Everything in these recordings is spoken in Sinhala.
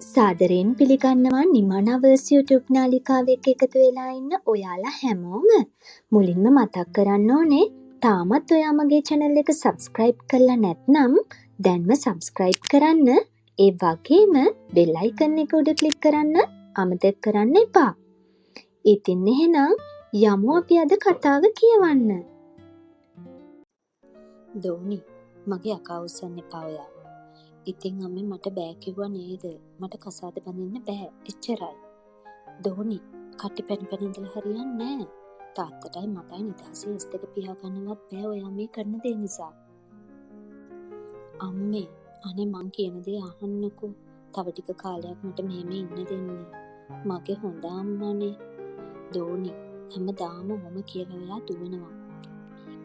සාදරයෙන් පිළිගන්නවා නිමානවර්ස් YouTube නාලිකාව එක්ක එකතු වෙලා ඉන්න ඔයාලා හැමෝම. මුලින්ම මතක් කරන්න ඕනේ තාමත් ඔයා මගේ channel එක subscribe කරලා නැත්නම් දැන්ම subscribe කරන්න. ඒ වගේම bell icon එක උඩ click කරන්න අමතක කරන්න එපා. ඉතින් එහෙනම් යමු අපි අද කතාව කියවන්න. දෝනි මගේ අකා උස්සන්න එපා ඔයා. ඉතින් අම්මේ මට බෑ කිව්වා නේද? මට කසාද බඳින්න බෑ. එච්චරයි. දෝනි කටි පැන පැන ඉඳලා හරියන්නේ නෑ. තාත්තටයි මටයි නිදහසේ S2 පියා ගන්නවත් බෑ ඔයා මේ කරන දේ නිසා. අම්මේ අනේ මං කියන දේ අහන්නකෝ. තව ටික කාලයක් මට මෙහෙම ඉන්න දෙන්න. මගේ හොඳ අම්මානේ. දෝනි හැමදාම ඔහොම කියලා ඔයා දුවනවා.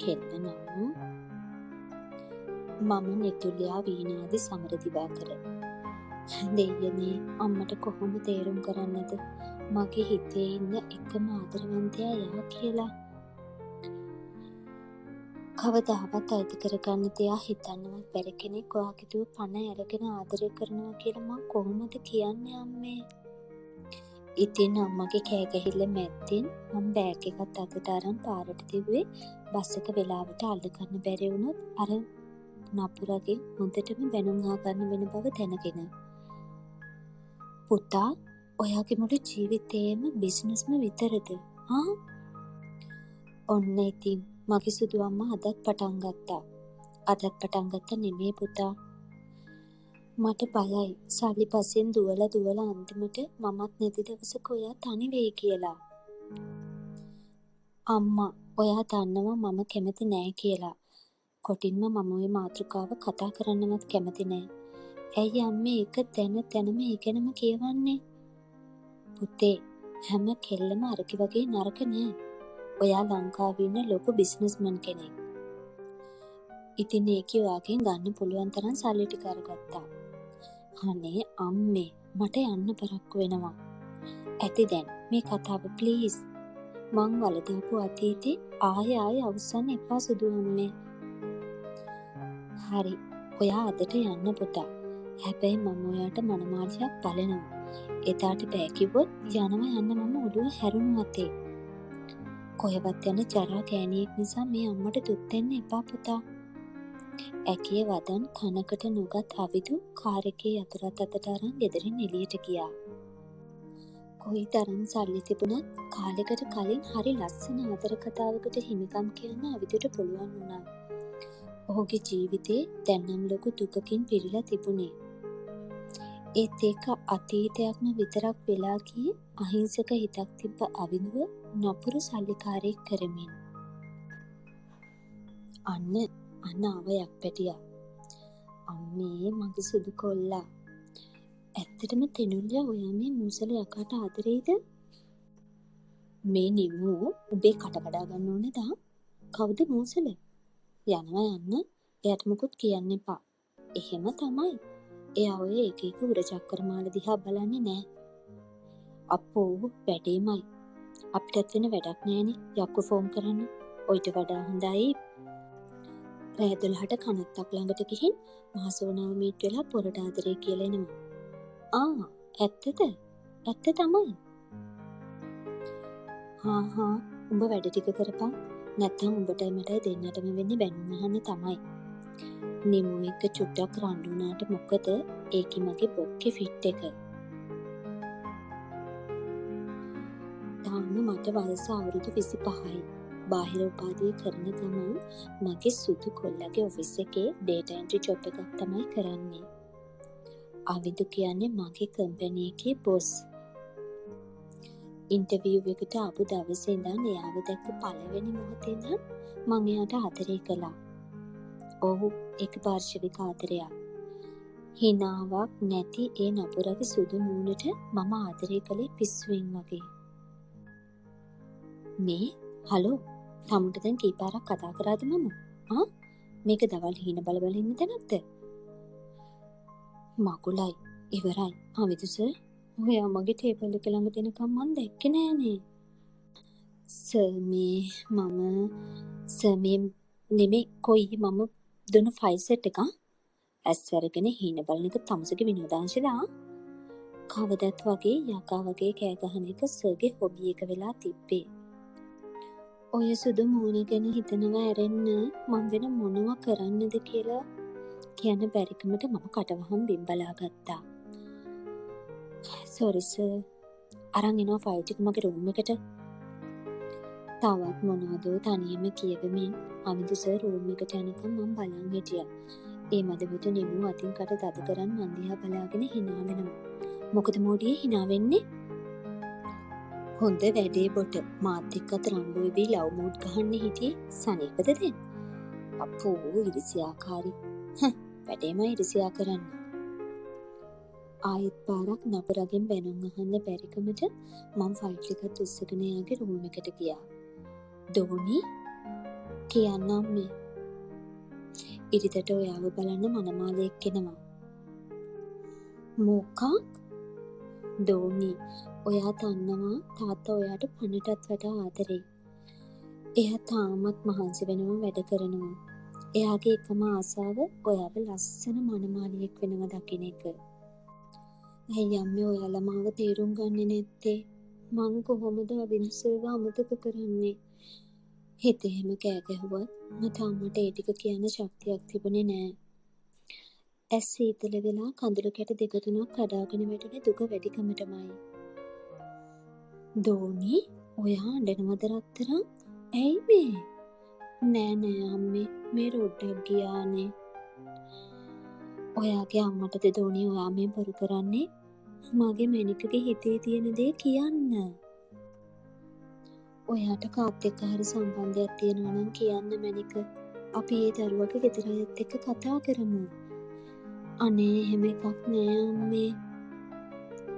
කෙල්ල නම් මම නිතුල්‍යා වීණාදි සමරදිවාකර. දෙයනේ අම්මට කොහොම තේරුම් කරන්නද මගේ හිතේ ඉන්න එකම ආදරවන්තයා යා කියලා. කවදාවත් අයිති කරගන්න තියා හිතන්නවත් බැරි කෙනෙක් ඔයාගේ දුව පණ අරගෙන ආදරය කරනවා කියලා මම කොහොමද කියන්නේ අම්මේ? ඉතින් අම්මගේ කෑ ගැහිල්ල මැද්දෙන් මම බෑග් එකත් අතට අරන් පාරට දිව්වේ බස් එක වෙලාවට අල්ලගන්න බැරි වුණොත් අර නපුරගේ හොඳටම බැනුම් ආගන්න වෙන බව දැනගෙන. පුතා ඔයාගේ මුළු ජීවිතේම බිස්නස්ම විතරද? ඔන්න ඉතින් මගේ සුදු අම්මා අදත් පටන් ගත්තා. අදත් පටන් ගත්ත නෙමේ පුතා. මට බයයි සල්ලි පස්සෙන් දුවලා අන්තිමට මමත් නැති දවසක ඔයා තනි වෙයි කියලා. අම්මා ඔයා දන්නවා මම කැමති නෑ කියලා. කොටින්ම මම ওই මාතෘකාව කතා කරන්නවත් කැමති නෑ. ඇයි අම්මේ ඒක දැනම ඉගෙනම කියවන්නේ? පුතේ හැම කෙල්ලම අරකි වගේ නරක නෑ. ඔයා ලංකාවේ ඉන්න ලොකු බිස්නස්මන් කෙනෙක්. ඉතින් ඒකේ ඔයාගෙන් ගන්න පුළුවන් තරම් සල්ලි ටික අරගත්තා. අනේ අම්මේ මට යන්න පරක්කු වෙනවා. ඇති දැන් මේ කතාව ප්ලීස්. මං වලදාපු අතීතේ ආයෙ අවසන් එපා සුදු අම්මේ. හරි ඔයා අදට යන්න පුතා. හැබැයි මම ඔයාට මනමාලියක් බලනවා. එදාට බෑ කිව්වොත් යනවා යන්න මම ඔළුව හැරුණු අතේ. කොහෙවත් යන ජරා ගෑණියෙක් නිසා මේ අම්මට දුක් දෙන්න එපා පුතා. ඇකිය වදන් කනකට නොගත් අවිදු කාර් එකේ යතුරත් අතට අරන් ගෙදරින් එළියට ගියා. කොයි තරම් සල්ලි තිබුණත් කාලෙකට කලින් හරි ලස්සන ආදර කතාවකට හිමිකම් කියන්න අවිදුට පුළුවන් වුණා. ඔහුගේ ජීවිතේ දැන් නම් ලොකු දුකකින් පිරීලා තිබුණේ. ඒත් ඒක අතීතයක්ම විතරක් වෙලා ගියේ අහිංසක හිතක් තිබ්බ අවිදුව නපුරු සල්ලිකාරයෙක් කරමින්. අන්න ආවයක් පැටියා. අම්මේ මගේ සුදු කොල්ලා. ඇත්තටම තෙනුල්ලා ඔයා මේ මූසල යකාට ආදරෙයිද? මේ නිමු උඹේ කට කඩා ගන්න ඕනේ දා. කවුද මූසල? යනවා යන්න. එයාට මුකුත් කියන්න එපා. එහෙම තමයි. එයා ඔය එක උරචක්කර මාල දිහා බලන්නේ නෑ. අපෝ වැඩේමයි. අපිටත් වෙන වැඩක් නෑනේ. යක්කු ෆෝන් කරන්න. ඔයිට වඩා හොඳයි රෑ 12ට කනත්තක් ළඟට ගිහින් මහසෝනාව මීට් වෙලා පොරට ආදරේ කියලා එනවා. ඇත්තද? ඇත්ත තමයි. උඹ වැඩ ටික කරපන්. නැත්නම් උඹටයි මටයි දෙන්නටම වෙන්නේ බැනුම් අහන්න තමයි. නිමු එක චුට්ටක් රණ්ඩු වුණාට මොකද ඒකි මගේ බොක්කේ ෆිට් එක. තාම මට වයස අවුරුදු 25යි. බාහිර උපාධිය කරන ගමන් මගේ සුදු කොල්ලගේ ඔෆිස් එකේ ඩේටා එන්ට්‍රි ජොබ් එකක් තමයි කරන්නේ. අවිදු කියන්නේ මගේ කම්පැනි එකේ බොස්. ඉන්ටර්විව් එකට ආපු දවසේ ඉඳන් එයාව දැක්ක පළවෙනි මොහොතේ ඉඳන් මම එයාට ආදරේ කළා. ඔව් ඒක පාර්ශවික ආදරයක්. හිනාවක් නැති ඒ නපුරගේ සුදු මූණට මම ආදරේ කළේ පිස්සුවෙන් වගේ. මේ හලෝ තමුන්ට දැන් කීපාරක් කතා කරාද මම? මේක දවල් හීන බල ඉන්න තැනක්ද? මකුලයි ඉවරයි. අවිදු සර් ඔයා මගේ ටේබල් එක ළඟ දෙනකම් මම දැක්කේ නෑනේ. සර් මේ නෙමෙයි කොයි මම දුන්න ෆයිල් සෙට් එක ඇස් අරගෙන හීන බලන එක තමුසේගේ විනෝදාංශලා. කවදත් වගේ යකා වගේ කෑ ගහන එක සර්ගේ හොබි එක වෙලා තිබ්බේ. ඔය සුදු මූණ ගැන හිතනවා ඇරෙන්න මං වෙන මොනවා කරන්නද කියලා කියන්න බැරිකමට මම කටවහම් බිම්බලා ගත්තා. Sorry sir. අරන් එනවා ෆයිල් ටික මගේ රූම් එකට. තවත් මොනවදෝ තනියම කියවමින් අමිදු සර් රූම් එකට යනකම් මම බලන් හිටියා. ඒ මදවිට නිමු අතින් කට තද කරන් මන් දිහා බලාගෙන hina වෙනවා. මොකද මෝඩියේ hina වෙන්නේ? හොඳ වැඩේ බොට මාත් එක්කත් රණ්ඩු වෙවි ලව් මූඩ් ගහන්න හිටියේ සනීපද දෙන්න. අප්පෝ ඉරිසියාකාරී. වැඩේම ඉරිසියා කරන්න. ආයෙත් පාරක් නපුරගෙන් බැනුම් අහන්න බැරිකමට මම ෆයිල් එකත් උස්සගෙන යාගේ රූම් එකට ගියා. දෝනි කියන්නම් මේ ඉරිදට ඔයාව බලන්න මනමාලයෙක් එනවා. මොකක්? දෝනි ඔයා දන්නවා තාත්තා ඔයාට පණටත් වඩා ආදරේ. එයා තාමත් මහන්සි වෙනවා වැඩ කරනවා. එයාගේ එකම ආසාව ඔයාව ලස්සන මනමාලියෙක් වෙනව දකින්න එක. ඇයි අම්මේ ඔයාලා මාව තේරුම් ගන්නේ නැත්තේ? මං කොහොමද අවින්සර්ව අමතක කරන්නේ? හිතේම කෑ ගැහුවත් මට අම්මට ඒ ටික කියන්න ශක්තියක් තිබුණේ නෑ. ඇස් සීතල වෙලා කඳුළු කැට දෙක තුනක් කඩාගෙන වැටුනේ දුක වැඩිකමටමයි. දෝනි ඔයා අඬනවද රත්තරන්? ඇයි මේ? නෑ අම්මේ මේ රොඩක් ගියානේ. ඔයාගේ අම්මටද දෝනි ඔයා මේ බොරු කරන්නේ? මගේ මැනිකගේ හිතේ තියෙන දේ කියන්න. ඔයාට කාත් එක්ක හරි සම්බන්ධයක් තියෙනවා නම් කියන්න මැනික. අපි ඒ දරුවගේ ගෙදර අයත් එක්ක කතා කරමු. අනේ එහෙම එකක් නෑ අම්මේ.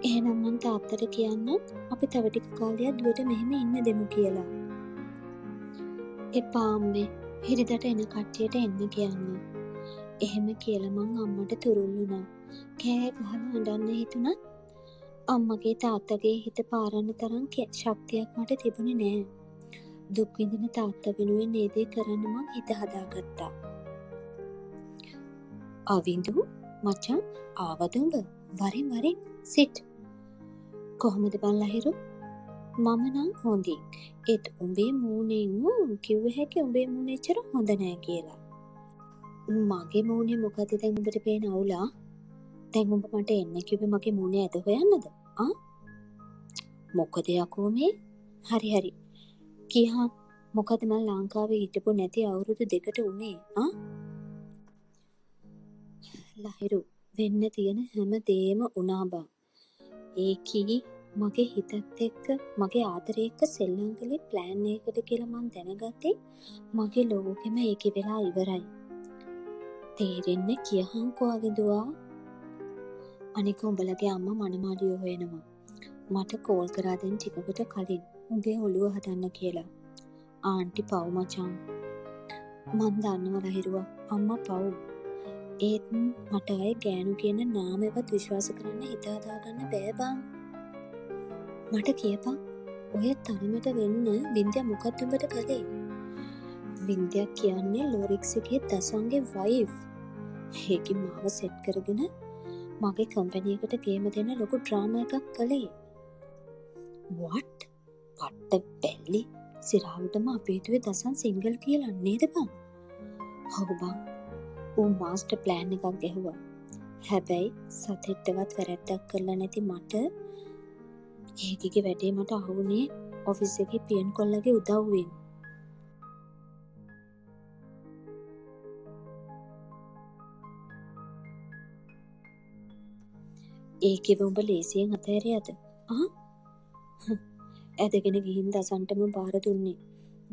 එහෙනම් මං තාත්තට කියන්න අපි තව ටික කාලයක් දුවට මෙහෙම ඉන්න දෙමු කියලා. එපා අම්මේ. හිරිදට එන කට්ටියට එන්න කියන්න. එහෙම කියලා මං අම්මට තුරුල් වුණා. කෑ ගහලා අඬන්න හිතුණත් අම්මගේ තාත්තගේ හිත පාරන්න තරම් ශක්තියක් මට තිබුණේ නෑ. දුක් විඳින තාත්තා වෙනුවෙන් මේ දේ කරන්න මං හිත හදාගත්තා. අවින්දු මචං ආවද උඹ? වරින් සිට්. කොහොමද බං ලහිරු? මම නම් හොඳින්. ඒත් උඹේ මූණෙන් කිව්ව හැකි උඹේ මූණ එච්චර හොඳ නෑ කියලා. මගේ මූණේ මොකද දැන් උඹට පේන අවුලා? දැන් උඹ මට එන්න කිව්වේ මගේ මූණේ ඇද හොයන්නද? මොකද යකෝ මේ? හරි. කියහා මොකද මම ලංකාවේ හිටපු නැති අවුරුදු 2කට උනේ? ලහිරු වෙන්න තියෙන හැම දෙයක්ම උනා බං. ඒකී මගේ හිතත් එක්ක මගේ ආදරේ එක්ක සෙල්ලම් කළේ ප්ලෑන් එකකට කියලා මං දැනගත්තේ මගේ ලෝකෙම ඒකේ වෙලා ඉවරයි. තේරෙන්න කියහන්කෝ අවිදුවා. අනික උඹලගේ අම්මා මනමාලිය හොයනවා. මට කෝල් කරා දැන් ටිකකට කලින් උඹේ ඔළුව හදන්න කියලා. ආන්ටි පව් මචං. මං දන්නවා ලහිරුවා අම්මා පව්. ඒත් මට අය ගෑනු කියන නාමෙවත් විශ්වාස කරන්න හිත හදාගන්න බෑ බං. මට කියපන් ඔය තරමට වෙන්න වින්ද්‍යා මොකක්ද උඹට කළේ? වින්ද්‍යා කියන්නේ ලෝරික්ස්ගේ දසන්ගේ වයිෆ්. ඒකි මාව සෙට් කරගෙන මගේ කම්පැනි එකට ගේම දෙන්න ලොකු ඩ්‍රාමා එකක් කළේ. what? පට්ට බැල්ලි. සිරාවටම අපේ හිතුවේ දසන් සිංගල් කියලා නේද බං? ඔව් බං. ඌ මාස්ටර් ප්ලෑන් එකක් ගැහුවා. හැබැයි සතෙට්ටවත් වැරැද්දක් කරලා නැති මට ඒකිගේ වැඩේ මට අහුනේ ඔෆිස් එකේ පියන් කොල්ලගේ උදව්වෙන්. ඒකෙව උඹ ලේසියෙන් අතහැරියද? ඇදගෙන ගිහින් දසන්ටම බාර දුන්නේ.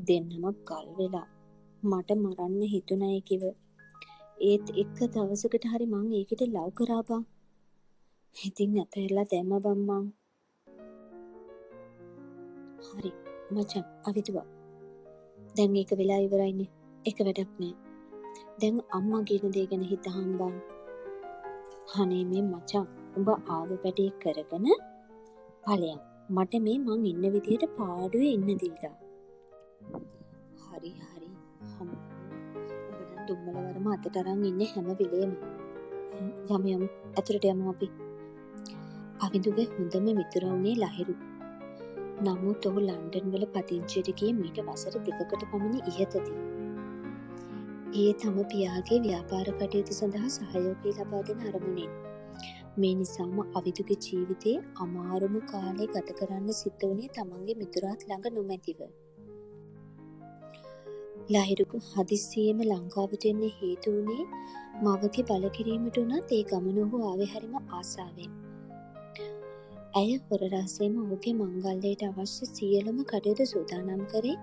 දෙන්නම ගල් වෙලා. මට මරන්න හිතුණා ඒකෙව. ඒත් එක දවසකට හරි මං ඒකට ලව් කරා බං. ඉතින් අතහැරලා දැම්ම බං මං. හරි මචං අවිදුවා. දැන් ඒක වෙලා ඉවරයිනේ. එක වැඩක් නෑ. දැන් අම්මා කියන දේ ගැන හිතහම් බං. අනේ මේ මචං උඹ ආව වැඩේ කරගෙන ඵලයන් මට මේ මං ඉන්න විදියට පාඩුවේ ඉන්න දීලා. හරි හම්. ඔබ දැන් දුම්මලවරම අතට අරන් ඉන්නේ හැම වෙලේම. යමු ඇතුළට යමු අපි. අවිදුගේ හොඳම මිතුරා වුණේ ලහිරු. නමුත් ඔහු ලන්ඩන් වල පදිංචියට ගියේ මීට වසර 2කට පමණ ඉහතදී. ඒ තම පියාගේ ව්‍යාපාර කටයුතු සඳහා සහයෝගය ලබා දෙන අරමුණින්. මේ නිසාම අවිදුගේ ජීවිතයේ අමාරුම කාලේ ගත කරන්න සිද්ධ වුණේ තමන්ගේ මිතුරාත් ළඟ නොමැතිව. ලහිරුගේ හදිස්සියෙම ලංකාවට එන්න හේතු වුණේ මවගේ බලකිරීමට උනත් ඒ ගමන ඔහු ආවේ හරිම ආසාවෙන්. ඇය හොර රහසෙම ඔහුගේ මංගල්‍යයට අවශ්‍ය සියලුම කටයුතු සූදානම් කරේ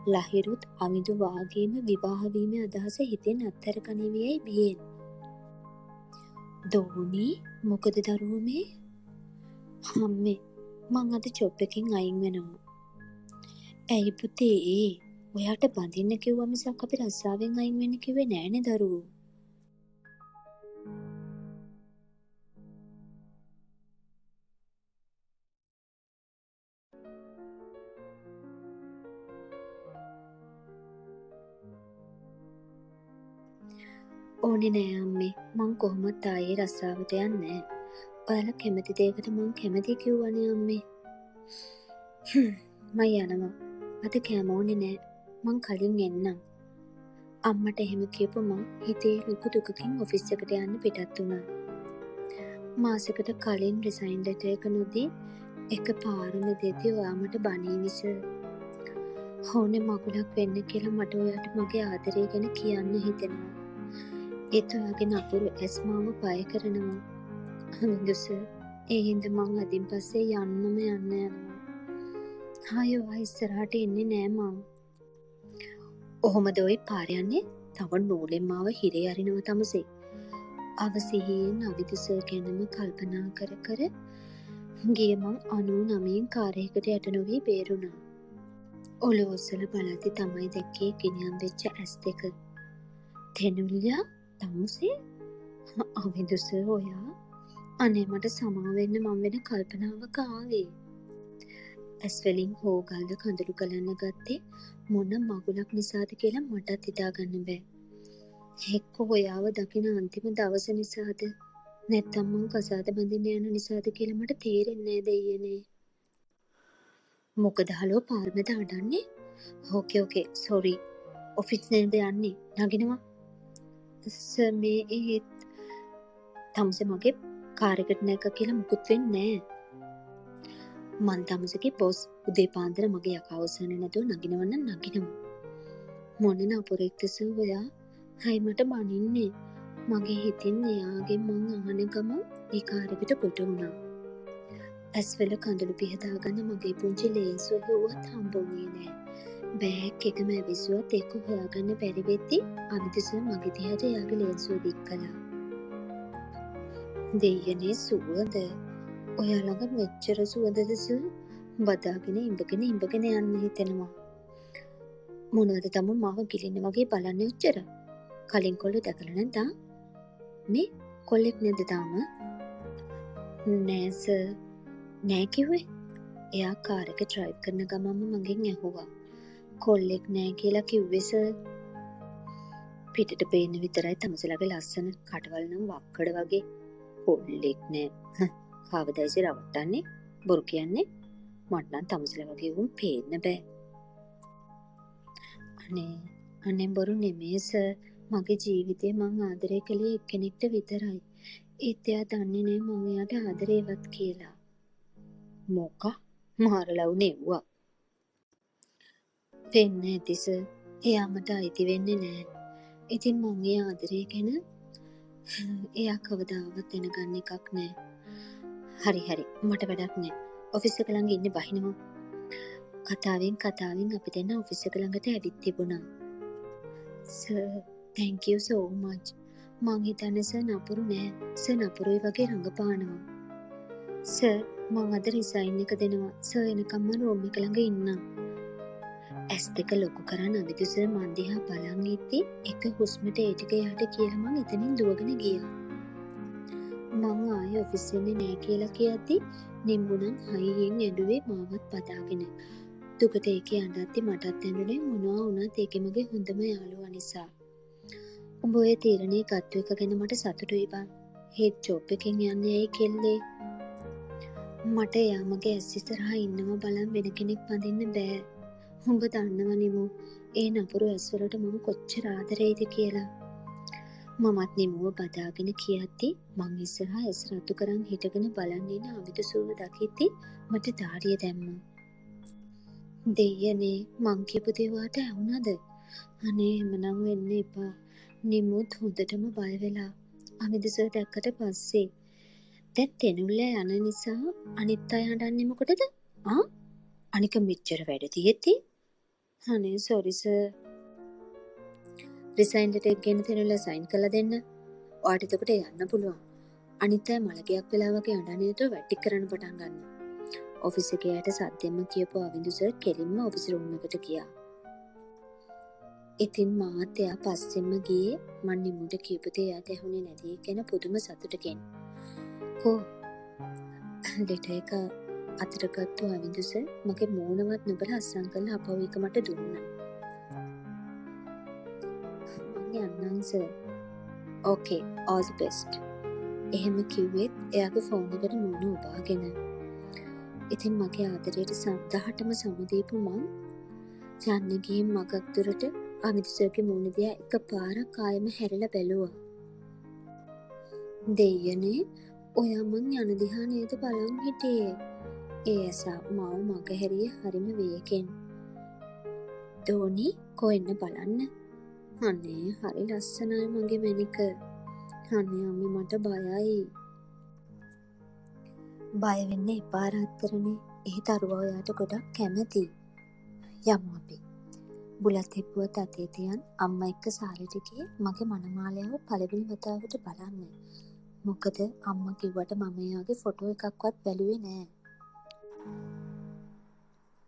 ලහිරුත් අමිදු වාගේම විවාහ වීමේ අදහස හිතෙන් අත්හැර ගනිවියයි බියෙන්. දෝනි මොකද දරුවෝ මේ? අම්මේ මං අද ජොබ් එකෙන් අයින් වෙනවා. ඇයි පුතේ? ඔයාට බඳින්න කිව්වා මිසක් අපි රස්සාවෙන් අයින් වෙන්න කිව්වේ නෑනේ දරුවෝ. ඕනේ නෑ අම්මේ. මං කොහොමත් ආයේ රස්සාවට යන්නේ නෑ. ඔයාලා කැමති දෙයකට මං කැමති කිව්වනේ අම්මේ. මම යනවා. අද කෑම ඕනේ නෑ. මං කලින් එන්නම්. අම්මට එහෙම කියපු මං හිතේ ලොකු දුකකින් ඔෆිස් එකට යන්න පිටත් වුණා. මාසෙකට කලින් රිසයින් ලෙටර් එක නොදී එක පාරම දෙද්දී ඔයා මට බණී විස. ඕනේ මගුලක් වෙන්න කියලා මට ඔයාට මගේ ආදරය ගැන කියන්න හිතෙනවා. ඒත් ඔයාගේ නපුරු ඇස් මාව බය කරනවා. අමිදුස ඒ හින්දා මං අදින් පස්සේ යන්නම යනවා. ආයෙ ඔයා ඉස්සරහට එන්නේ නෑ මං. ඔහොමද ඔය පාර යන්නේ? තව නූලෙන් මාව හිරේ අරිනවා තමසේ. අවසිහියෙන් අවිදුස ගැනම කල්පනා කර කර ගිය මං 99න් කාරයකට යට නොවී බේරුණා. ඔලුව ඔස්සල බලද්දි තමයි දැක්කේ ගිනියම් වෙච්ච ඇස් දෙක. තෙනුල්ලා තමුසේ අවිදුස ඔයා අනේ මට සමා වෙන්න මම වෙන කල්පනාවක ආවේ. ඇස් වලින් හොගාල කඳුළු ගලන්න ගත්තේ මොන මගුලක් නිසාද කියලා මටත් හිතාගන්න බෑ. එක්ක ඔයාව දකින අන්තිම දවස නිසාද නැත්නම් මං කසාද බඳින්න යන නිසාද කියලා මට තේරෙන්නේ නෑ දෙයියනේ. මොකද හලෝ පාරමෙද අඩන්නේ? ඕකේ සෝරි. ඔෆිස් නේද යන්නේ? නගිනවා. සර් මේ ඒත් තමසේ මගේ කාර් එකට නැග කියලා මුකුත් වෙන්නේ නෑ. මං තමසේගේ බොස් උදේ පාන්දර මගේ යකා උස්සන්නේ නැතුව නගිනවනම් නගිනවා. මොන නපුරෙක්ද සර් ඔයා? හයි මට බනින්නේ. මගේ හිතින් එයාගෙන් මං අහන ගමන් ඒ කාර් එකට කොට වුණා. ඇස්වල කඳුළු පිහදාගන්න මගේ පුංචි ලේන්සුව හෙව්වත් හම්බුනේ නෑ. බෑග් එකම ඇවිස්සුවත් ඒක හොයාගන්න බැරි වෙද්දි අමිදුස මගේ දිහාට එයාගේ ලේන්සුව දික් කළා. දෙයියනේ සුවඳ. ඔයා ළඟ මෙච්චර සුවඳද සර්? බදාගෙන ඉඹගෙන යන්න හිතෙනවා. මොනවද තම මාව ගිලින්න වගේ බලන්නේ උච්චර? කලින් කොල්ල දැකලා නැද්දා? මේ කොල්ලෙක් නේද තාම? නෑ සර්. නෑ කිව්වේ? එයා කාර් එක ඩ්‍රයිව් කරන ගමන්ම මගෙන් ඇහුවා. කොල්ලෙක් නෑ කියලා කිව්වේ සර්. පිටට පේන්න විතරයි තමසලගේ ලස්සන කටවල් නම් වක්කඩ වගේ. කොල්ලෙක් නෑ. කවදායිද රවට්ටන්නේ? බොරු කියන්නේ? මට නම් තමසල වගේ උන් පේන්න බෑ. අනේ බොරු නෙමේ සර්. මගේ ජීවිතේ මං ආදරය කළේ එක්කෙනෙක්ට විතරයි. ඒත් එයා දන්නේ නෑ මං එයාට ආදරේවත් කියලා. මොකක්? මාරලව් නෙව්වා. වෙන්නේ නැති සර්. එයා මට අයිති වෙන්නේ නෑ. ඉතින් මං ඒ ආදරය ගැන එයා කවදාවත් දැනගන්න එකක් නෑ. හරි මට වැඩක් නෑ. ඔෆිස් එක ළඟ ඉන්න බහිනවා. කතාවෙන් අපි දෙන්න ඔෆිස් එක ළඟට ඇවිත් තිබුණා. Sir thank you so much. මං හිතන්නේ සර් නපුරු නෑ. සර් නපුරුයි වගේ රඟපානවා. සර් මං අද රිසයින් එක දෙනවා. සර් එනකම් මම රූම් එක ළඟ ඉන්නම්. ඇස් දෙක ලොකු කරන් අවිදුස මන් දිහා බලන් ඉද්දි එක හුස්මට ඒ ටික යහට කියලා මං එතනින් දුවගෙන ගියා. මං ආයේ ඔෆිස් එන්නේ නෑ කියලා කියද්දි නිම්බුණන් හයියෙන් ඇඬුවේ මාවත් පදාගෙන. දුකට ඒකේ අඬද්දි මටත් ඇඬුනේ මොනවා වුණත් ඒකේ මගේ හොඳම යාළුවා නිසා. උඹ ඔය තීරණේ ගත්ත එක ගැන මට සතුටුයි බං. හේත් ජොබ් එකෙන් යන්නේ ඇයි කෙල්ලේ? මට එයා මගේ ඇස් ඉස්සරහා ඉන්නවා බලන් වෙන කෙනෙක් බඳින්න බෑ. උඹ දන්නව නිමු ඒ නපුරු ඇස්වලට මම කොච්චර ආදරෙයිද කියලා. මමත් නිමුව බදාගෙන කියද්දි මං ඉස්සරහා ඇස් රතු කරන් හිටගෙන බලන් ඉන්න අවිදුසුව දකිද්දි මට දාඩිය දැම්මා. දෙයියනේ මං කියපු දේ වාට ඇහුණාද? අනේ එහෙමනම් වෙන්න එපා. නිමුත් හොඳටම බය වෙලා. අවිදුසුව දැක්කට පස්සේ දැන් තෙනුල්ලා යන නිසා අනිත් අය හඬන්නේ මොකටද? අනික මෙච්චර වැඩ තියෙද්දි? අනේ සෝරි සර්. රිසයින් ලෙටර් එක ගෙන තෙනුල්ලා සයින් කරලා දෙන්න. ඔයාට එතකොට යන්න පුළුවන්. අනිත් අය මලකයක් වෙලා වගේ අඬන්නේ නැතුව වැටික් කරන්න පටන් ගන්න. ඔෆිස් එකේ යට සද්දෙන්ම කියපු අවිඳු සර් කෙලින්ම ඔෆිස් රූම් එකට ගියා. ඉතින් මාත් එයා පස්සෙන්ම ගියේ මං නිමුට කියපු දේ එයාට ඇහුනේ නැති කියන පුදුම සතුටකින්. කෝ ලෙටර් එක අතට ගත්තු අවිඳු සර් මගේ මූණවත් නොබලා අස්සම් කරලා අපව එක මට දුන්නා. මං යන්නම් sir. Okay all the best. එහෙම කිව්වෙත් එයාගේ ෆෝන් එකට මූණ ඔබාගෙන. ඉතින් මගේ ආදරයට සද්දාහටම සමුදීපු මං යන්න ගිහින් මගක් දුරට අමිත් සර්ගේ මූණ දිහා එකපාරක් ආයෙම හැරිලා බැලුවා. දෙයියනේ ඔයා මං යන දිහා නේද බලන් හිටියේ. ඒ ඇසා මාව මග හැරියේ හරිම වේගෙන්. දෝනි කොහෙන්න බලන්න. අනේ හරි ලස්සනයි මගේ මැනික. අනේ අම්මේ මට බයයි. බය වෙන්න එපා රත්තරනේ. ඒ තරුවා ඔයාට ගොඩක් කැමතියි. යමු අපි. බුලත් හිප්පුවත් අතේ තියන් අම්මා එක්ක සාලෙට ගියේ මගේ මනමාලයව පළවෙනි වතාවට බලන්න. මොකද අම්මා කිව්වට මම එයාගේ ෆොටෝ එකක්වත් බැලුවේ නෑ.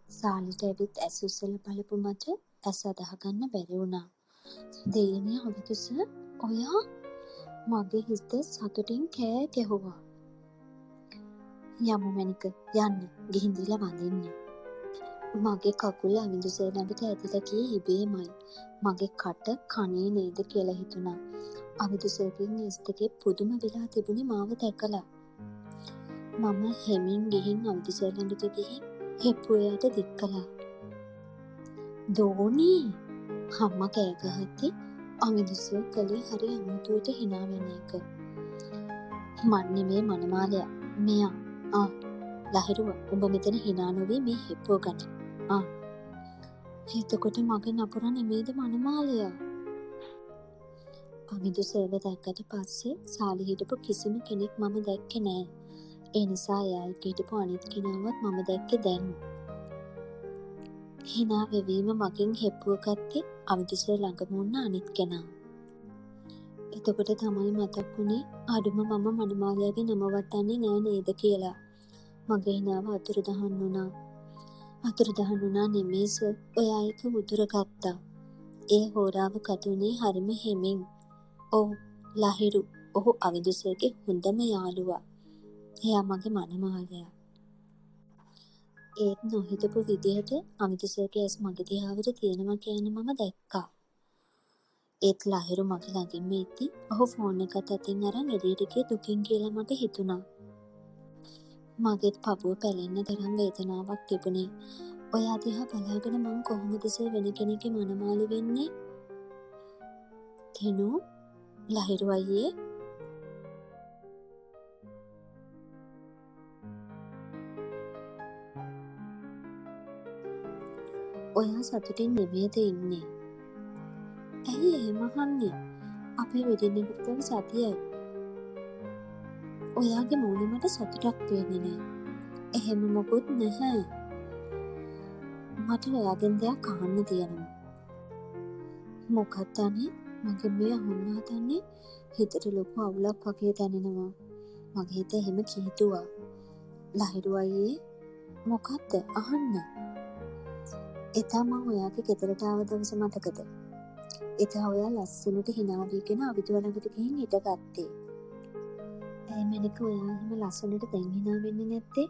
සාලෙට ඇවිත් ඇස් උස්සලා බලපු මට ඇස් අදහගන්න බැරි වුණා. දෙයනේ අවිතුස ඔයා මගේ හිත සතුටින් කෑ ගැහුවා. යමු මැනික යන්න ගිහින් දීලා වඳින්න. මගේ කකුල අවිඳුසේ ළඟට ඇදලා ගියේ ඉබේමයි. මගේ කට කනේ නේද කියලා හිතුණා. අවිඳුසේගෙන් ඇස් දෙකේ පුදුම වෙලා තිබුණේ මාව දැකලා. මම හෙමින් ගිහින් අවිඳුසේ ළඟට ගිහින් හෙප්පුවට දික් කළා. දෝනි අම්මා කෑ ගහද්දි අවිඳුසේ කලේ හරි අමුතුවට hina වෙන එක. මන් නෙමේ මනමාලයා මෙයා ලහිරුව උඹ මෙතන hina නොවී මේ හෙප්පුව ගන්න. එතකොට මගේ නපුර නෙමේද මනමාලයා? අවිඳු සර්ව දැක්කට පස්සේ සාලේ හිටපු කිසිම කෙනෙක් මම දැක්කේ නෑ. ඒ නිසා එයා එක්ක හිටපු අනිත් කෙනාවත් මම දැක්කේ දැන්. hina වෙවීම මගෙන් හෙප්පුව ගත්තේ අවිඳු සර් ළඟම වුණ අනිත් කෙනා. එතකොට තමයි මතක් වුණේ අඩුම මම මනමාලයාගේ නමවත් දන්නේ නෑ නේද කියලා. මගේ හිනාව අතුරුදහන් වුණා. අතුරුදහන් වුණා නෙමේ සර්. ඔයා එක උදුරගත්තා. ඒ හෝරාව කටුනේ හරිම හෙමින්. ඔව් ලහිරු. ඔහු අවිඳු සර්ගේ හොඳම යාළුවා. එයා මගේ මනමාලයා. ඒත් නොහිතපු විදිහට අවිඳු සර්ගේ ඇස් මගේ දිහාවට තියෙනවා කියන මම දැක්කා. ඒත් ලහිරු මගේ ළඟින්ම ඉද්දි ඔහු ෆෝන් එකත් අතින් අරන් එළියට ගිය දුකින් කියලා මට හිතුණා. මගේත් පපුව පැලෙන්න තරම් වේදනාවක් තිබුණේ. ඔයා දිහා බලාගෙන මං කොහොමද සර් වෙන කෙනෙක්ගේ මනමාලි වෙන්නේ? තෙනු ලහිරු අයියේ ඔයා සතුටින් නෙමේද ඉන්නේ? ඇයි එහෙම අහන්නේ? අපේ වෙඩින් එකට තව සතියයි. ඔයාගේ මූණේ මට සතුටක් පේන්නේ නෑ. එහෙම මොකුත් නැහැ. මට ඔයාගෙන් දෙයක් අහන්න තියෙනවා. මොකක්ද අනේ? මගේ මේ අහන්න හදන්නේ හිතට ලොකු අවුලක් වගේ දැනෙනවා. මගේ හිත එහෙම කිහිතුවා. ලහිරු අයියේ මොකක්ද අහන්න? එදා මම ඔයාගේ ගෙදරට ආව දවස මතකද? එදා ඔයා ලස්සනට hina වීගෙන අවිදුව ළඟට ගිහින් හිටගත්තේ. ඇයි මැනික ඔයා එහෙම ලස්සනට දැන් hina වෙන්නේ නැත්තේ?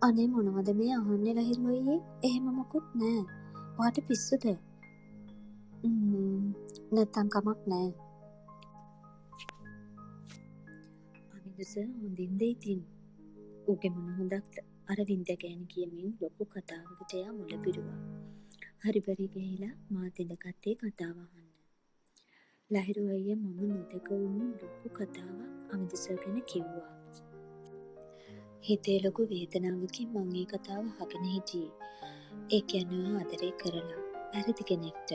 අනේ මොනවද මේ අහන්නේ ලහිරු අයියේ? එහෙම මොකුත් නෑ. ඔයාට පිස්සුද? නැත්තම් කමක් නෑ. අවිදුස හොඳින්ද ඉතින්? ඌගේ මොන හොඳක්ද? අර වින්ද ගෑණි කියමින් ලොකු කතාවකට එයා මුල පිරුවා. හරි බරි ගිහිලා මාත් ඉඳගත්තේ කතාව අහන්න. ලහිරු අයියා මම නොදක වුණු ලොකු කතාවක් අමිත සර් ගැන කිව්වා. හිතේ ලොකු වේදනාවකින් මං ඒ කතාව අහගෙන හිටියේ. ඒ කියන්නේ ආදරේ කරලා වැරදි කෙනෙක්ට.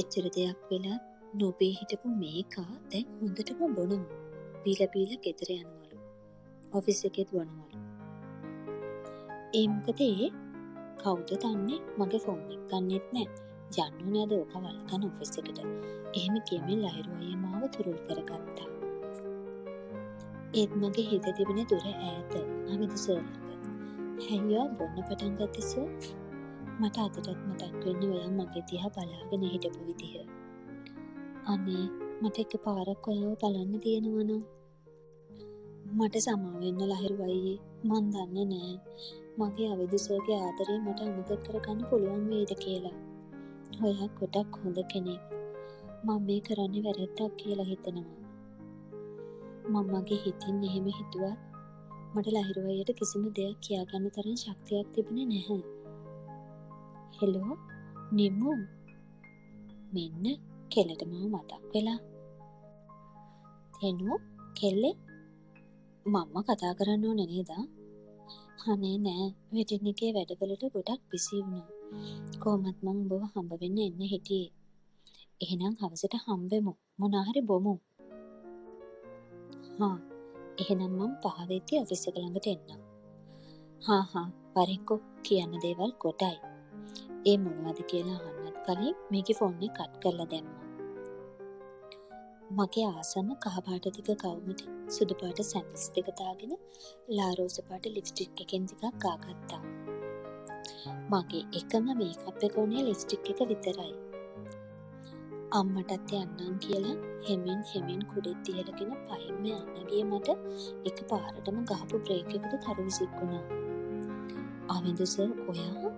එච්චර දෙයක් වෙලා නොබී හිටපු මේකා දැන් හොඳටම බොනවා. බීලා ගෙදර යනවලු. ඔෆිස් එකෙත් වුණවලු. ඒ මොකද ඒ කවුද දන්නේ? මගේ ෆෝන් එක ගන්නෙත් නෑ. යන්න නේද ඔක වල්කන ඔෆිස් එකට. එහෙම කියමින් ලහිරු අයියා මාව තුරුල් කරගත්තා. ඒත් මගේ හිත තිබුණේ දුර ඈත අමිත සර් ළඟ. හැයියා බොන්න පටන් ගත්තේ සර්. මට අදටත් මතක් වෙන්නේ ඔයා මගේ දිහා බලාගෙන හිටපු විදිහ. අනේ මට එකපාරක් ඔයාව බලන්න තියෙනවනම් මට සමා වෙන්න ලහිරු අයියේ. මන් දන්නේ නෑ මගේ අවදි සර්ගේ ආදරේ මට අමතක කරගන්න පුළුවන් වේද කියලා. ඔයා ගොඩක් හොඳ කෙනෙක්. මම මේ කරන්නේ වැරද්දක් කියලා හිතනවා. මම මගේ හිතින් එහෙම හිතුවත් මට ලහිරු අයියට කිසිම දෙයක් කියාගන්න තරම් ශක්තියක් තිබුණේ නැහැ. හෙලෝ නිමු. මෙන්න කෙල්ලට මම මතක් වෙලා. තෙනු කෙල්ලේ මම්ම කතා කරන්න ඕනේ නේද? අනේ නෑ වෙඩින් එකේ වැඩවලට ගොඩක් බිසි වුණා. කොහොමත් මම ඔබව හම්බ වෙන්න එන්න හිටියේ. එහෙනම් හවසට හම්බෙමු. මොනවා හරි බොමු. හා එහෙනම් මම 5 වෙද්දී ඔෆිස් එක ළඟට එන්නම්. හා වරින්කෝ කියන්න දේවල් කොටයි. ඒ මොනවද කියලා අහන්නත් කලින් මේකේ ෆෝන් එක කට් කරලා දැම්මා. මගේ ආසම කහ පාට දිග ගවුමට සුදු පාට සැන්ඩල්ස් දෙක දාගෙන ලාරෝස පාට ලිප්ස්ටික් එකෙන් ටිකක් ගාගත්තා. මගේ එකම මේකප් එක උනේ ලිප්ස්ටික් එක විතරයි. අම්මටත් යන්නම් කියලා හෙමින් කුඩෙත් තියලගෙන පයින්ම යන්න ගියේ මට එකපාරටම ගහපු බ්‍රේක් එකට තරු විසික්කුණා. ආවින්දු සර් ඔයා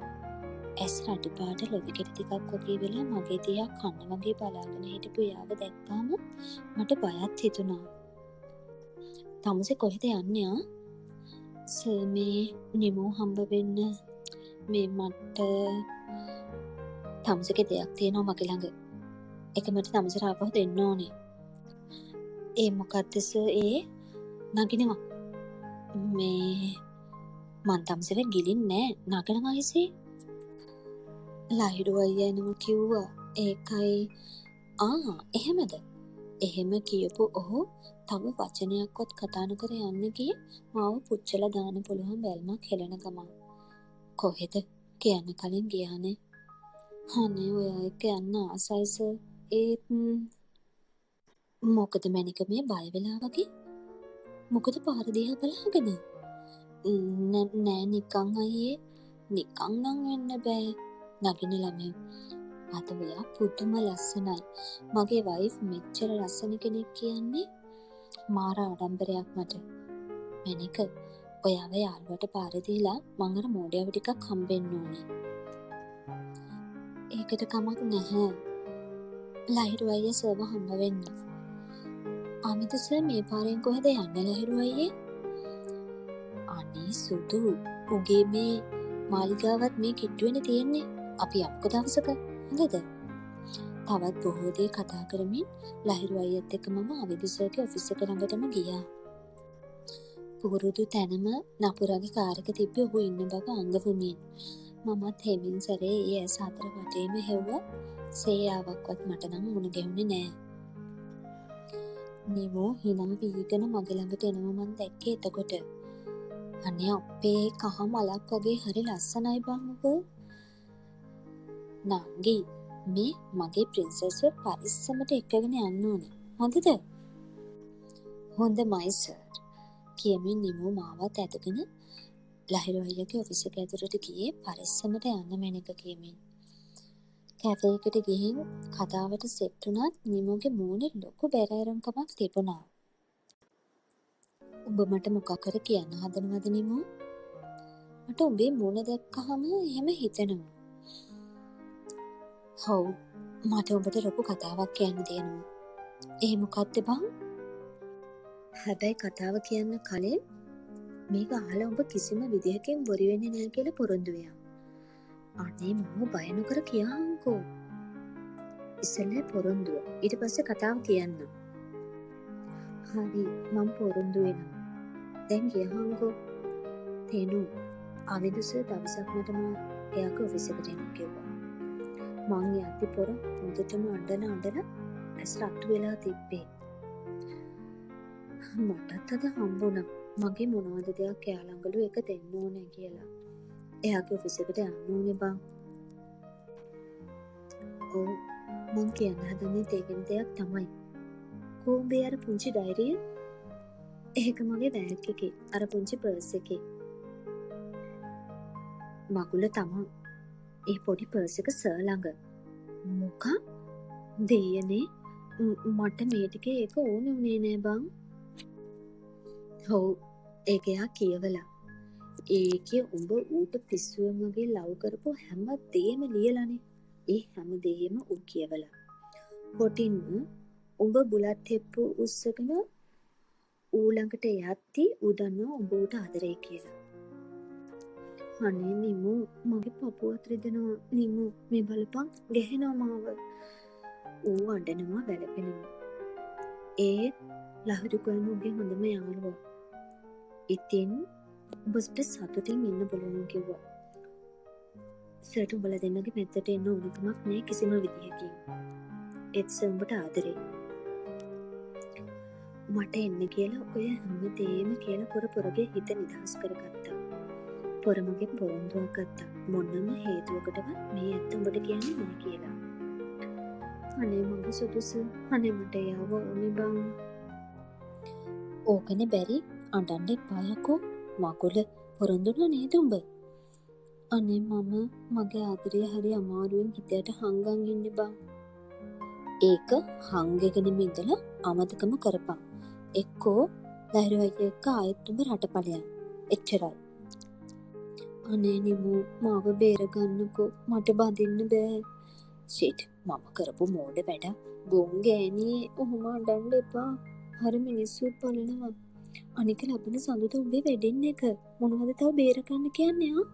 ඇස් රතු පාට ලොවිකෙට ටිකක් වගේ වෙලා මගේ දිහා කන්න වගේ බලාගෙන හිටපු යාව දැක්කාම මට බයත් හිතුණා. තමුසේ කොහෙද යන්නේ ආ? සර් මේ නිමෝ හම්බ වෙන්න මේ මට තමුසේගේ දෙයක් තියෙනවා මගේ ළඟ. ඒක මට තමුසේට ආපහු දෙන්න ඕනේ. ඒ මොකද්ද සර් ඒ? නගිනවා. මේ මං තමුසේට ගිලින්නේ නෑ නගනවා හිසේ. ලහිරු අයියා එනම කිව්වා. ඒකයි එහෙමද? එහෙම කියපු ඔහු තව වචනයක්වත් කතා නොකර යන්න ගියේ මාව පුච්චලා දාන්න පුළුවන් බැල්මක් හෙලන ගමන්. කොහෙද කියන්න කලින් ගියානේ. අනේ ඔයා එක්ක යන්න ආසයි සර්. ඒත් මොකද මැනික මේ බය වෙලා වගේ? මොකද පාර දිහා බලාගෙන? නෑ නිකන් අයියේ. නිකන් නම් වෙන්න බෑ. නගින ළමයි. අද ඔයා පුදුම ලස්සනයි. මගේ වයිෆ් මෙච්චර ලස්සන කෙනෙක් කියන්නේ මාර ආඩම්බරයක් මට. මැනික ඔයාව යාළුවට පාර දීලා මං අර මෝඩයව ටිකක් හම්බෙන්න ඕනේ. ඒකට කමක් නැහැ. ලහිරු අයියා සර්ව හම්බ වෙන්න. අමිත සර් මේ පාරෙන් කොහෙද යන්නේ ලහිරු අයියේ? අනේ සුදු උගේ මේ මාලිගාවත් මේ කිට්ටුවනේ තියෙන්නේ. අපි යමුකෝ දවසක. හොඳද? තවත් බොහෝ දේ කතා කරමින් ලහිරු අයියත් එක්ක මම අවදි සර්ගේ ඔෆිස් එක ළඟටම ගියා. පුරුදු තැනම නපුරගේ කාර් එක තිබ්බේ ඔහු ඉන්න බව අඟවුමින්. මමත් හෙමින් සැරේ ඒ ඇස් හතර වටේම හෙව්වා. සේයාවක්වත් මට නම් මුණ ගැහුනේ නෑ. නිමෝ හිනම වීගෙන මගේ ළඟට එනවා මං දැක්කේ එතකොට. අනේ අපේ කහ මලක් වගේ හරි ලස්සනයි බං ඔබ. නංගි මේ මගේ ප්‍රින්සස් පරිස්සමට එක්කගෙන යන්න ඕනේ. හොඳද? හොඳමයි සර්. කියමින් නිමෝ මාවත් ඇදගෙන ලහිරු අයියාගේ ඔෆිස් එක ඇතුළට ගියේ පරිස්සමට යන්න මැනික කියමින්. කැෆේ එකට ගිහින් කතාවට සෙට් වුණත් නිමෝගේ මූණේ ලොකු බැරෑරුම්කමක් තිබුණා. උඹ මට මොකක් කර කියන්න හදනවද නිමෝ? මට උඹේ මූණ දැක්කහම එහෙම හිතෙනවා. හව් මට ඔබට ලොකු කතාවක් කියන්න තියෙනවා. ඒ මොකක්ද බං? හැබැයි කතාව කියන්න කලින් මේක අහලා ඔබ කිසිම විදිහකින් බොරු වෙන්නේ නැහැ කියලා පොරොන්දු වෙනවා. අනේ මම බය නොකර කියහන්කෝ. ඉස්සෙල්ලා පොරොන්දුව. ඊට පස්සේ කතාව කියන්න. හරි මම පොරොන්දු වෙනවා. දැන් කියහන්කෝ. තේනු අවිදුස දවසක් මටම එයාගේ ඔෆිස් එකට එන්න කිව්වා. මං යද්දි පොර හොඳටම අඬලා ඇස් රතු වෙලා තිබ්බේ. මටත් අද හම්බුණා. මගේ මොනවද දෙයක් එයා ළඟලු එක දෙන්න ඕනේ කියලා. එයාගේ ඔෆිස් එකට යන්න ඕනේ බං. ඔව් මං කියන්න හදන්නේ තේගෙන දෙයක් තමයි. කොහොඹේ අර පුංචි ඩයරිය? ඒක මගේ බෑග් එකේ. අර පුංචි පර්ස් එකේ. මගුල තමා. ඒ පොඩි පර්ස් එක සර් ළඟ. මොකක්? දෙයනේ මට මේ ටිකේ ඒක ඕනේ උනේ නෑ බං. ඔව් ඒක එයා කියවලා. ඒකේ උඹ ඌට පිස්සුවෙන් වගේ ලව් කරපු හැම දෙයක්ම ලියලානේ. ඒ හැම දෙයක්ම ඌ කියවලා. කොටින්ම උඹ බුලත් හෙප්පු උස්සගෙන ඌ ළඟට යද්දි ඌ දන්නවා උඹ ඌට ආදරේ කියලා. අනේ නිමු මගේ පපුවත් රිදෙනවා. නිමු මේ බලපන් ගැහෙනවා මාව. ඌ අඬනවා වැළපෙනවා. ඒ ලහිරු කරන උගේ හොඳම යාළුවා. ඉතින් ඔබට සතුටින් ඉන්න බලන්න කිව්වා. සර්ට උඹලා දෙන්නගේ පැත්තට එන්න ඕනකමක් නෑ කිසිම විදිහකින්. ඒත් උඹට ආදරේ. මට එන්න කියලා ඔය හැමදේම කියලා පොරගේ හිත නිදහස් කරගත්තා. පොරමගේ පොරොන්දුවක් ගත්තා. මොනම හේතුවකටවත් මේ ඇත්ත උඹට කියන්නේ නෑ කියලා. අනේ මගේ සුදුසු. අනේ මට යාව ඕනේ බං. ඕකනේ බැරි අඬන්න එපා යකෝ. මගුල පොරොන්දුනා නේද උඹ? අනේ මම මගේ ආදරය හරි අමාරුවෙන් හිතයට හංගන් ඉන්නේ බං. ඒක හංගෙගෙන ඉඳලා අමතකම කරපන්. එක්කෝ ලහිරු අයියා එක්ක ආයෙත් උඹ රටපලයන්. එච්චරයි. අනේ නිමු මාව බේරගන්නකෝ. මට බඳින්න බෑ. ෂිට් මම කරපු මෝඩ වැඩ. ගොන් ගෑණී ඔහොම අඬන්න එපා. හරි මිනිස්සුත් බලනවා. අනික ලබන සඳුද උඹේ වෙඩින් එක. මොනවද තව බේරගන්න කියන්නේ ආ?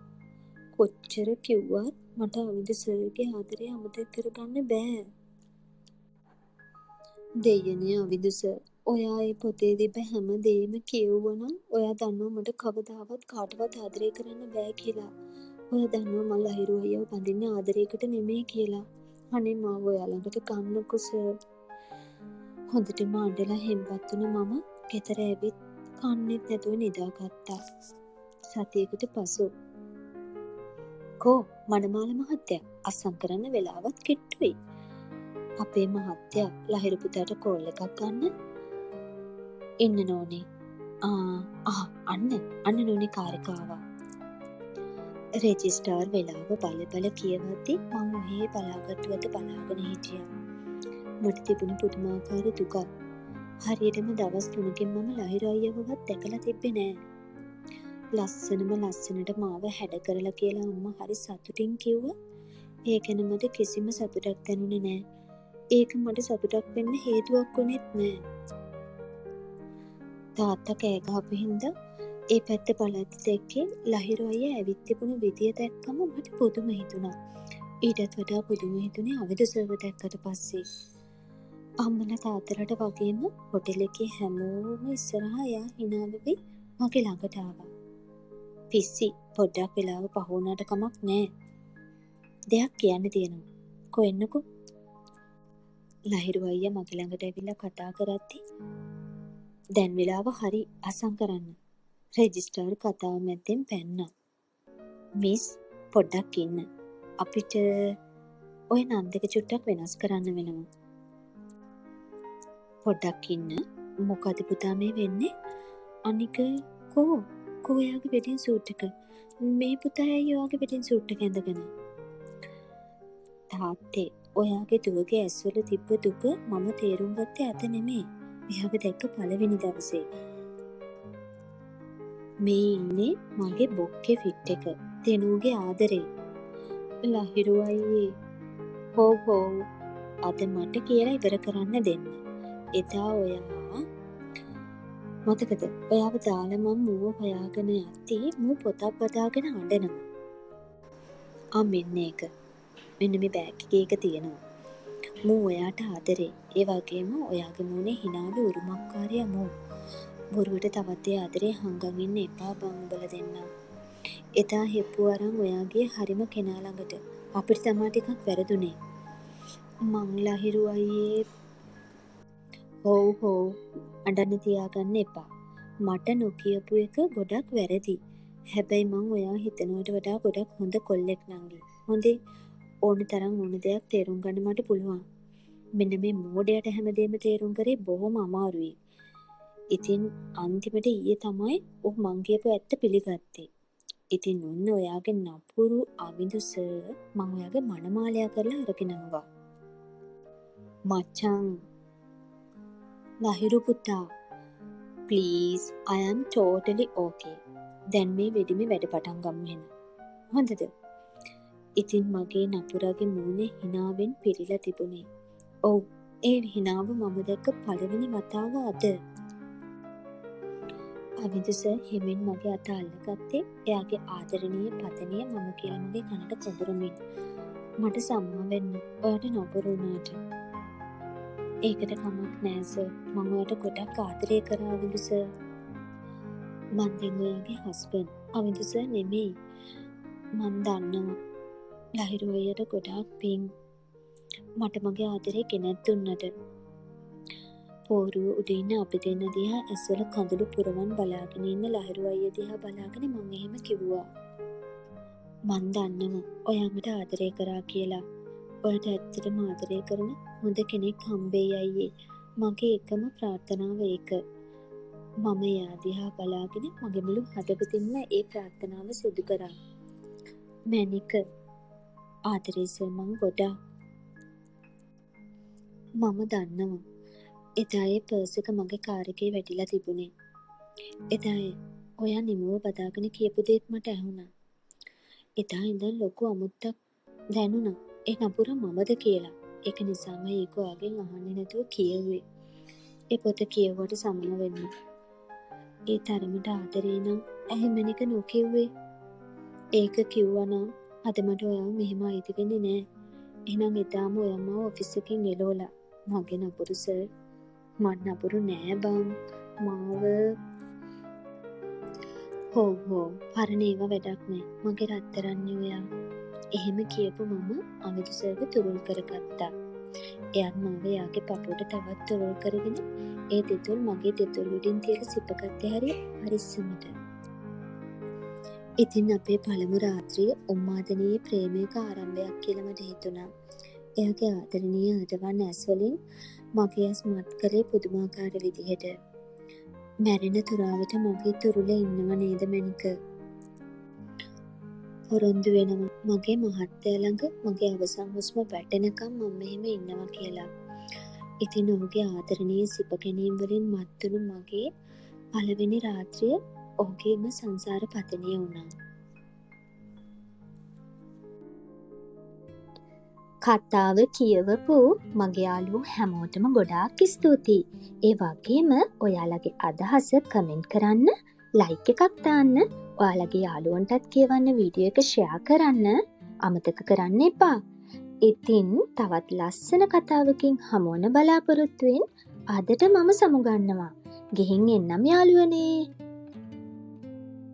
කොච්චර කිව්වත් මට අවිද සර්ගේ ආදරේ අමතක කරගන්න බෑ. දෙයනේ අවිද සර්. ඔයා ඒ පොතේ තිබ්බ හැම දෙයක්ම කියවුවනම් ඔයා දන්නවා මට කවදාවත් කාටවත් ආදරේ කරන්න බෑ කියලා. ඔයා දන්නවා මම ලහිරු අයියව බඳින්නේ ආදරයකට නෙමෙයි කියලා. අනේ මාව ඔයා ළඟට ගන්නකෝ සර්. හොඳටම අඬලා හෙම්බත් වුණ මම ගෙදර ඇවිත් කන්නේත් නැතුව නිදාගත්තා. සතියකට පසු කෝ මනමාල මහත්තයා අස්සම් කරන්න වෙලාවත් කිට්ටුයි. අපේ මහත්තයා ලහිරු පුතාට කෝල් එකක් ගන්න ඉන්න නෝනේ. අන්න නෝනේ කාර් එක ආවා. රෙජිස්ටර් වෙලාව බල කියවද්දි මම ඔහේ බලාගත්තුවද බලාගෙන හිටියා. මට තිබුණ පුදුමාකාර දුකක්. හරියටම දවස් 3කින් මම ලහිරු අයියවවත් දැකලා තිබ්බේ නෑ. ලස්සනට මාව හැඩ කරලා කියලා අම්මා හරි සතුටින් කිව්වා. ඒක ගැන මට කිසිම සතුටක් දැනුනේ නෑ. ඒක මට සතුටක් වෙන්න හේතුවක් වුණෙත් නෑ. තාත්තා කෑ ගහපු හින්දා ඒ පැත්ත බලද්දි දැක්කේ ලහිරු අයියා ඇවිත් තිබුණු විදිය දැක්කම මට පුදුම හිතුණා. ඊටත් වඩා පුදුම හිතුනේ අවිද සර්ව දැක්කට පස්සේ. අම්මලා තාත්තලාට වගේම හොටෙල් එකේ හැමෝම ඉස්සරහා එයා hina වෙවි මගේ ළඟට ආවා. පිස්සි පොඩ්ඩක් වෙලාව පහ වුණාට කමක් නෑ. දෙයක් කියන්න තියෙනවා. කොහෙන්නකෝ? ලහිරු අයියා මගේ ළඟට ඇවිල්ලා කතා කරද්දි දැන් වෙලාව හරි අසං කරන්න. රෙජිස්ටර් කතාව මැද්දෙන් පැන්නා. මිස් පොඩ්ඩක් ඉන්න. අපිට ඔය නම් දෙක චුට්ටක් වෙනස් කරන්න වෙනවා. පොඩ්ඩක් ඉන්න. මොකද පුතා මේ වෙන්නේ? අනික කෝ එයාගේ වෙඩින් සූට් එක. මේ පුතා ඇයි ඔයාගේ වෙඩින් සූට් එක ඇඳගෙන? තාත්තේ ඔයාගේ දුවගේ ඇස්වල තිබ්බ දුක මම තේරුම් ගත්තේ අද නෙමෙයි. එයාව දැක්ක පළවෙනි දවසේ. මේ ඉන්නේ මගේ බොක්කේ ෆිට් එක. තෙනුගේ ආදරේ. ලහිරු අයියේ. හෝ අද මට කියලා ඉවර කරන්න දෙන්න. එදා ඔයා මතකද ඔයාව දාලා මම මූව හොයාගෙන යද්දී මූ පොතක් බදාගෙන අඬනවා. මෙන්න ඒක. මෙන්න මේ බෑග් එකේ ඒක තියෙනවා. මූ ඔයාට ආදරේ. ඒ වගේම ඔයාගේ මූණේ හිනාවේ උරුමකාරියා මූ. බොරුවට තවත් ඒ ආදරේ හංගන් ඉන්න එපා බං උඹලා දෙන්නා. එදා හෙප්පු අරන් ඔයාගේ හරිම කෙනා ළඟට. අපිට තමා ටිකක් වැරදුනේ. මං ලහිරු අයියේ හොව් අඬන්න තියාගන්න එපා. මට නොකියපු එක ගොඩක් වැරදි. හැබැයි මං ඔයා හිතනවට වඩා ගොඩක් හොඳ කොල්ලෙක් නංගි. හොඳේ ඕන තරම් ඕන දෙයක් තේරුම් ගන්න මට පුළුවන්. මෙන්න මේ මෝඩයට හැමදේම තේරුම් කරේ බොහොම අමාරුයි. ඉතින් අන්තිමට ඊයේ තමයි මං කියපු ඇත්ත පිළිගත්තේ. ඉතින් ඔන්න ඔයාගේ නපුරු අවිඳු සර් මං ඔයාගේ මනමාලයා කරලා අරගෙන ආවා. මචං ලහිරු පුතා please I am totally okay. දැන් මේ වෙඩිමේ වැඩ පටන් ගමු එහෙනම්. හොඳද? ඉතින් මගේ නපුරගේ මූණේ හිනාවෙන් පිරීලා තිබුණේ. ඔව් ඒ හිනාව මම දැක්ක පළවෙනි වතාව අද. අවිඳු සර් හිමින් මගේ අත අල්ලගත්තේ එයාගේ ආදරණීය පතනිය මම කියලා මගේ කනට කොඳුරමින්. මට සම්මා වෙන්න ඔයාට නපුරු වුණාට. ඒකට කමක් නෑ සර්. මම ඔයාට ගොඩක් ආදරය කරා අවිඳු සර්. මං දැන් ඔයාගේ හස්බන්ඩ්. අවිඳු සර් නෙමෙයි. මං දන්නවා. ලහිරු අයියට ගොඩාක් පිං. මට මගේ ආදරේ ගෙනත් දුන්නට. පෝරුව උඩ ඉන්න අපි දෙන්න දිහා ඇස්වල කඳුළු පුරවන් බලාගෙන ඉන්න ලහිරු අයියා දිහා බලාගෙන මං එහෙම කිව්වා. මං දන්නවා ඔයා මට ආදරය කරා කියලා. ඔයාට ඇත්තටම ආදරය කරන හොඳ කෙනෙක් හම්බෙයි අයියේ. මගේ එකම ප්‍රාර්ථනාව ඒක. මම එයා දිහා බලාගෙන මගේ මුළු හදවතින්ම ඒ ප්‍රාර්ථනාව සිදු කරා. මැනික ආදරේ සර් මං ගොඩාක්. මම දන්නවා. එදා ඒ පර්ස් එක මගේ කාර් එකේ වැටිලා තිබුණේ. එදා ඔයා නිමුව බදාගෙන කියපු දේත් මට ඇහුණා. එදා ඉඳන් ලොකු අමුත්තක් දැනුණා. ඒ නපුර මමද කියලා. ඒක නිසාම ඒක ඔයාගෙන් අහන්නේ නැතුව කියෙව්වේ. ඒ පොත කියවුවට සමන වෙන්න. ඒ තරමට ආදරේ නම් එහෙමනික නොකිව්වේ. ඒක කිව්වනම් අද මට ඔයාව මෙහෙම අයිති වෙන්නේ නෑ. එහෙනම් එදාම ඔයා මාව ඔෆිස් එකෙන් එලවලා මගේ නපුරු සර් මට නපුරු නෑ බං මාව හොව් පරණ ඒවා වැඩක් නෑ. මගේ රත්තරන්නේ ඔයා. එහෙම කියපු මම අවිදු සර්ව තුරුල් කරගත්තා. එයාත් මාව එයාගේ පපුවට තවත් තුරුල් කරගෙන ඒ දෙතුල් මගේ දෙතුල් උඩින් තියලා සිපගත්තේ හරිය පරිස්සමට. ඉතින් අපේ පළමු රාත්‍රිය උම්මාදනීය ප්‍රේමයක ආරම්භයක් කියලා මට හිතුණා. එයාගේ ආදරණීය අදවන් ඇස් වලින් මගේ ඇස් මත් කළේ පුදුමාකාර විදිහට. මැරෙන තුරාවට මගේ තුරුලේ ඉන්නව නේද මැනික? පොරොන්දු වෙනවා මගේ මහත්තයා ළඟ මගේ අවසන් හුස්ම වැටෙනකම් මම මෙහෙම ඉන්නවා කියලා. ඉතින් ඔහුගේ ආදරණීය සිප ගැනීම් වලින් මත්තුණු මගේ පළවෙනි රාත්‍රිය ඔහුගේම සංසාර පතනිය වුණා. කතාව කියවපු මගේ යාළුවෝ හැමෝටම ගොඩාක් ස්තුතියි. ඒ වගේම ඔයාලගේ අදහස කමෙන්ට් කරන්න, ලයික් එකක් දාන්න, ඔයාලගේ යාළුවන්ටත් කියවන්න, වීඩියෝ එක ෂෙයා කරන්න අමතක කරන්න එපා. ඉතින් තවත් ලස්සන කතාවකින් හමුවන බලාපොරොත්තුවෙන් අදට මම සමුගන්නවා. ගිහින් එන්නම් යාළුවනේ.